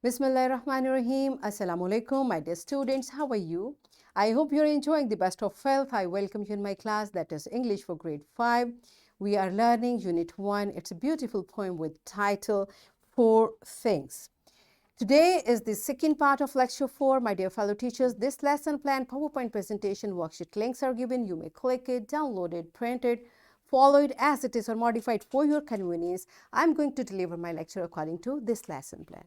Bismillahirrahmanirrahim. Assalamu alaikum, my dear students. How are you? I hope you're enjoying the best of health. I welcome you in my class, that is English for grade 5. We are learning Unit 1. It's a beautiful poem with title Four Things. Today is the second part of lecture 4. My dear fellow teachers, this lesson plan PowerPoint presentation worksheet links are given. You may click it, download it, print it, follow it as it is or modify it for your convenience. I'm going to deliver my lecture according to this lesson plan.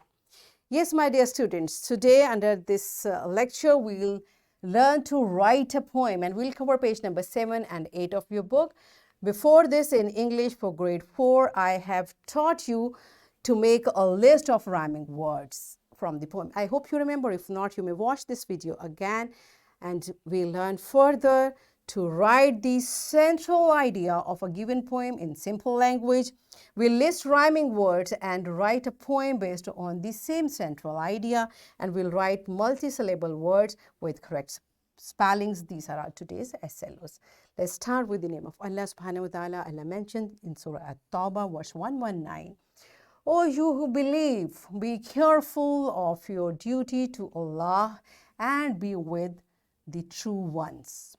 Yes, my dear students, today under this lecture, we'll learn to write a poem and we'll cover page number 7 and 8 of your book. Before this, in English for grade 4, I have taught you to make a list of rhyming words from the poem. I hope you remember. If not, you may watch this video again and we'll learn further to write the central idea of a given poem in simple language. We'll list rhyming words and write a poem based on the same central idea, and we'll write multi-syllable words with correct spellings. These are our today's SLOs. Let's start with the name of Allah subhanahu wa ta'ala. Allah mentioned in Surah At-Tawbah, verse 119. O you who believe, be careful of your duty to Allah and be with the true ones.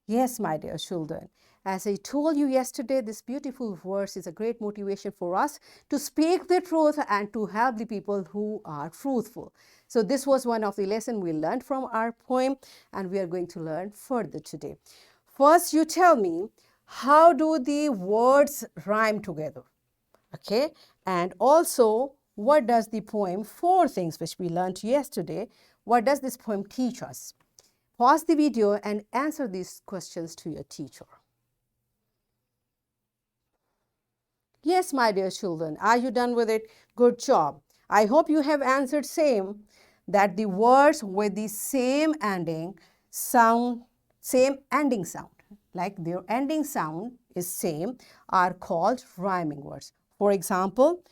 Yes, my dear children, as I told you yesterday, this beautiful verse is a great motivation for us to speak the truth and to help the people who are truthful. So this was one of the lessons we learned from our poem, and we are going to learn further today. First, you tell me, how do the words rhyme together? Okay, and also, what does the poem, four things which we learned yesterday, what does this poem teach us? Pause the video and answer these questions to your teacher. Yes, my dear children, are you done with it? Good job. I hope you have answered same, that the words with the same ending sound, like their ending sound is same, are called rhyming words. For example,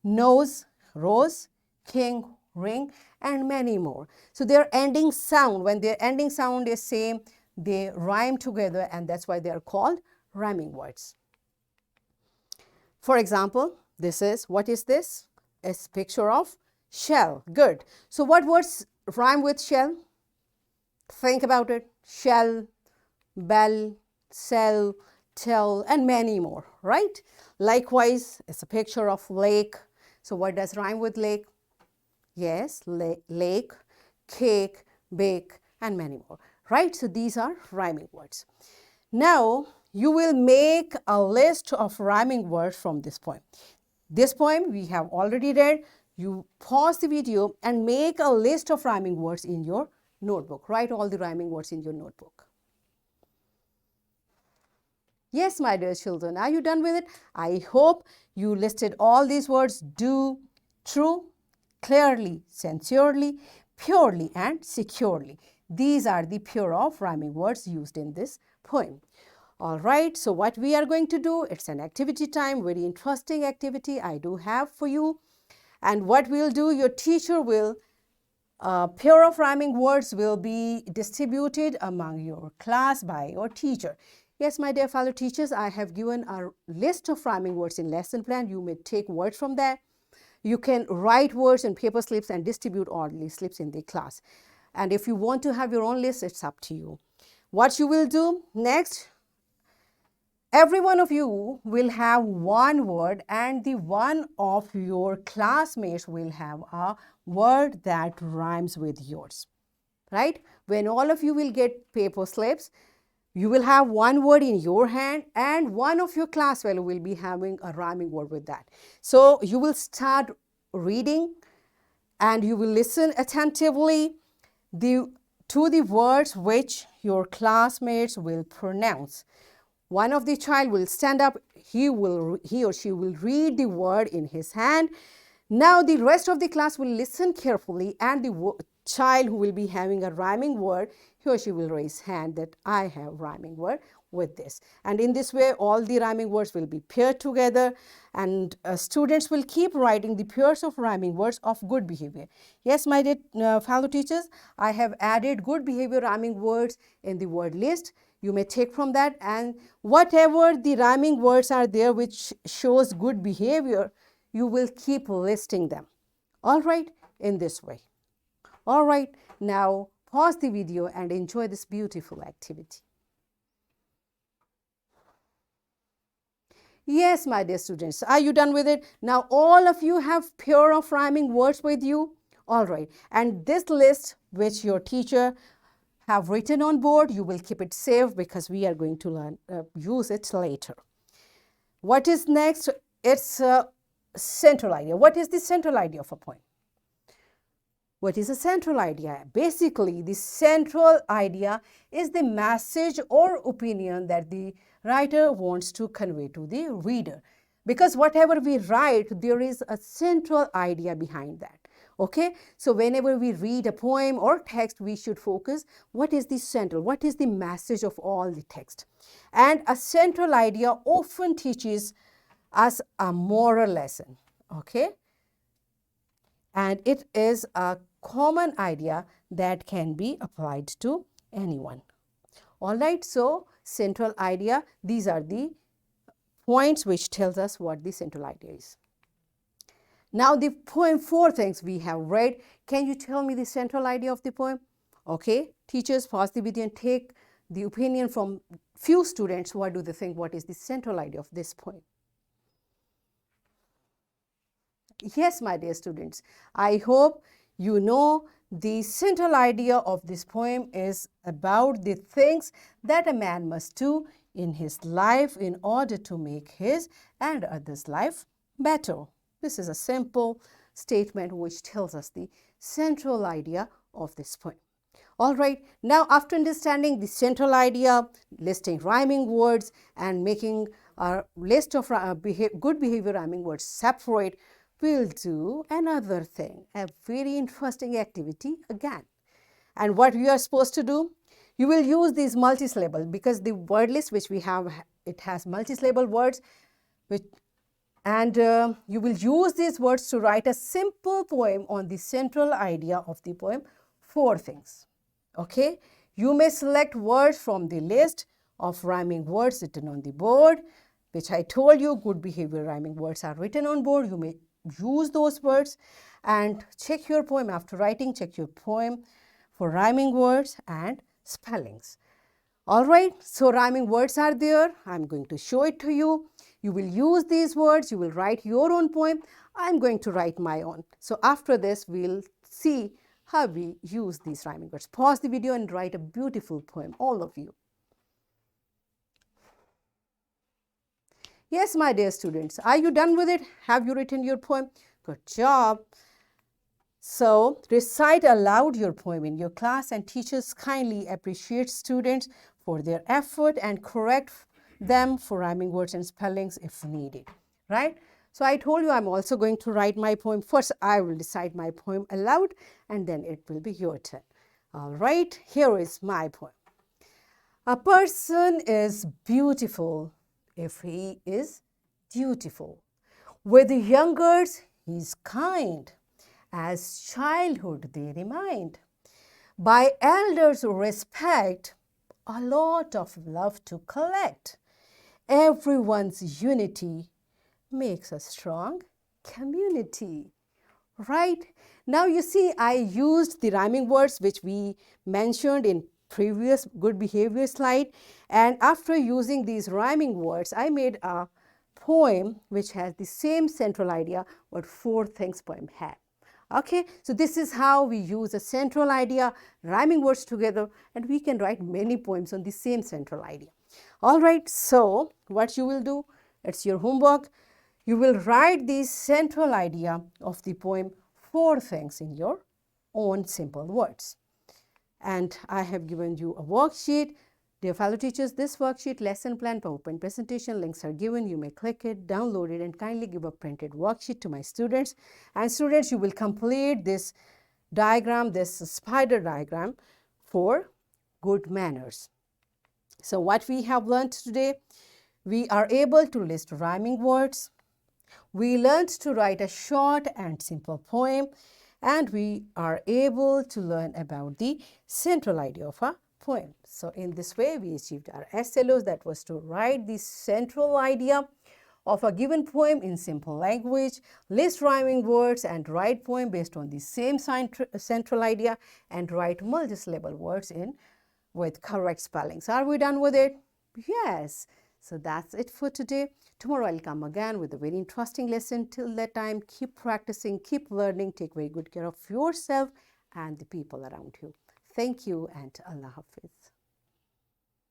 nose, rose, king, ring, and many more. So their ending sound, when their ending sound is same, they rhyme together, and that's why they are called rhyming words. For example, what is this? It's a picture of shell. Good. So what words rhyme with shell? Think about it. Shell, bell, cell, tell, and many more, right? Likewise, it's a picture of lake. So what does rhyme with lake? Yes, lake, cake, bake, and many more, right? So these are rhyming words. Now, you will make a list of rhyming words from this poem. This poem we have already read. You pause the video and make a list of rhyming words in your notebook. Write all the rhyming words in your notebook. Yes, my dear children, are you done with it? I hope you listed all these words: do, true, clearly, sincerely, purely, and securely. These are the pair of rhyming words used in this poem. All right, so what we are going to do, it's an activity time, very interesting activity I do have for you. And what we'll do, your teacher will, a pair of rhyming words will be distributed among your class by your teacher. Yes, my dear fellow teachers, I have given a list of rhyming words in lesson plan. You may take words from there. You can write words in paper slips and distribute all these slips in the class. And if you want to have your own list, it's up to you. What you will do next, every one of you will have one word, and the one of your classmates will have a word that rhymes with yours, right? When all of you will get paper slips, you will have one word in your hand, and one of your class fellow will be having a rhyming word with that. So you will start reading and you will listen attentively to the words which your classmates will pronounce. One of the child will stand up, he or she will read the word in his hand. Now the rest of the class will listen carefully, and the child who will be having a rhyming word, he or she will raise hand that I have rhyming word with this. And in this way, all the rhyming words will be paired together, and students will keep writing the pairs of rhyming words of good behavior. Yes, my dear fellow teachers, I have added good behavior rhyming words in the word list. You may take from that, and whatever the rhyming words are there which shows good behavior, you will keep listing them. All right, in this way. All right, now pause the video and enjoy this beautiful activity. Yes, my dear students, are you done with it? Now all of you have pair of rhyming words with you. All right, and this list which your teacher have written on board, you will keep it safe because we are going to use it later. What is next? It's a central idea. What is the central idea of a poem? What is a central idea? Basically, the central idea is the message or opinion that the writer wants to convey to the reader. Because whatever we write, there is a central idea behind that. Okay, so whenever we read a poem or text, we should focus what is the central, what is the message of all the text. And a central idea often teaches us a moral lesson. Okay, and it is a common idea that can be applied to anyone. All right, so central idea, these are the points which tells us what the central idea is. Now the poem, 4 things we have read. Can you tell me the central idea of the poem? Okay, teachers, pause the video and take the opinion from few students. What do they think? What is the central idea of this poem? Yes, my dear students, I hope you know the central idea of this poem is about the things that a man must do in his life in order to make his and others' life better. This is a simple statement which tells us the central idea of this poem. All right, now after understanding the central idea, listing rhyming words and making a list of good behavior rhyming words separate, we'll do another thing, a very interesting activity again. And what we are supposed to do? You will use these multi-syllable because the word list which we have, it has multi-syllable words and you will use these words to write a simple poem on the central idea of the poem, 4 things. Okay, you may select words from the list of rhyming words written on the board, which I told you good behavior rhyming words are written on board. You may use those words and check your poem after writing, check your poem for rhyming words and spellings. All right, so rhyming words are there. I'm going to show it to you. You will use these words, you will write your own poem. I'm going to write my own. So after this, we'll see how we use these rhyming words. Pause the video and write a beautiful poem, all of you. Yes, my dear students, are you done with it? Have you written your poem? Good job. So recite aloud your poem in your class and teachers kindly appreciate students for their effort and correct them for rhyming words and spellings if needed, right? So I told you I'm also going to write my poem. First, I will recite my poem aloud and then it will be your turn. All right, here is my poem. A person is beautiful if he is dutiful. With the youngers, he is kind, as childhood they remind. By elders respect, a lot of love to collect. Everyone's unity makes a strong community. Right? Now you see, I used the rhyming words which we mentioned in previous good behavior slide, and after using these rhyming words, I made a poem which has the same central idea what 4 things poem had. Okay, so this is how we use a central idea, rhyming words together, and we can write many poems on the same central idea. All right, so what you will do, it's your homework. You will write the central idea of the poem 4 things in your own simple words. And I have given you a worksheet. Dear fellow teachers, this worksheet, lesson plan, PowerPoint presentation links are given. You may click it, download it, and kindly give a printed worksheet to my students. And students, you will complete this diagram, this spider diagram for good manners. So what we have learned today, we are able to list rhyming words. We learned to write a short and simple poem, and we are able to learn about the central idea of a poem. So in this way, we achieved our SLOs, that was to write the central idea of a given poem in simple language, list rhyming words and write poem based on the same central idea, and write multisyllable words in with correct spellings. Are we done with it? Yes. So that's it for today. Tomorrow I'll come again with a very interesting lesson. Till that time, keep practicing, keep learning, take very good care of yourself and the people around you. Thank you and Allah Hafiz.